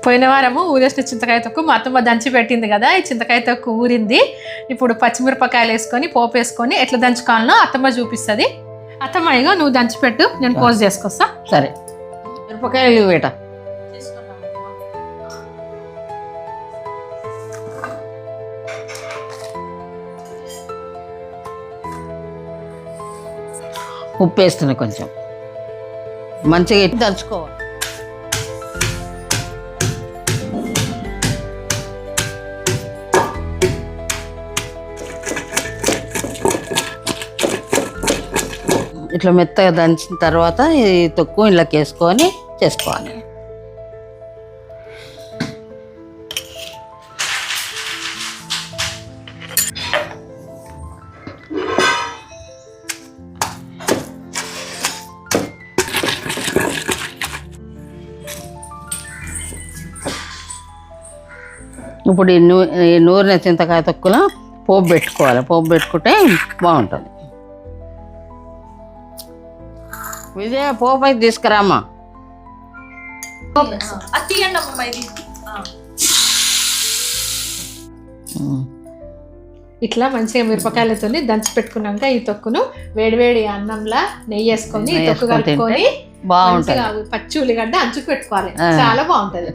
పోయిన వారము ఊరేసిన చింతకాయ తొక్కు మా అత్తమ్మ దంచి పెట్టింది కదా, ఈ చింతకాయ తొక్కు ఊరింది. ఇప్పుడు పచ్చిమిరపకాయలు వేసుకొని పోపు వేసుకొని ఎట్లా దంచుకోవాలనో అత్తమ్మ చూపిస్తుంది. అత్తమ్మ ఇగో నువ్వు దంచిపెట్టు, నేను పోస్ట్ చేసుకొస్తా. సరే, మిరపకాయలు వేట ఉప్పు వేస్తున్నా, కొంచెం మంచిగా ఎట్టి దంచుకోవాలి. ఇట్లా మెత్తగా దంచిన తర్వాత ఈ తొక్కు ఇళ్ళకి వేసుకొని చేసుకోవాలి. ఇప్పుడు ఈ నూరిన చింతకాయ తొక్కులో పోపు పెట్టుకోవాలి. పోపు పెట్టుకుంటే బాగుంటుంది. విజయ పోపు అయితే తీసుకురామ్మా. ఇట్లా మంచిగా మిరపకాయలతో దంచి పెట్టుకున్నాక ఈ తొక్కును వేడివేడి అన్నంలా నెయ్యి వేసుకొని తొక్కు కలుపుకొని బాగుంటుంది. పచ్చి ఉల్లిగడ్డ అంచుకు పెట్టుకోవాలి, చాలా బాగుంటది.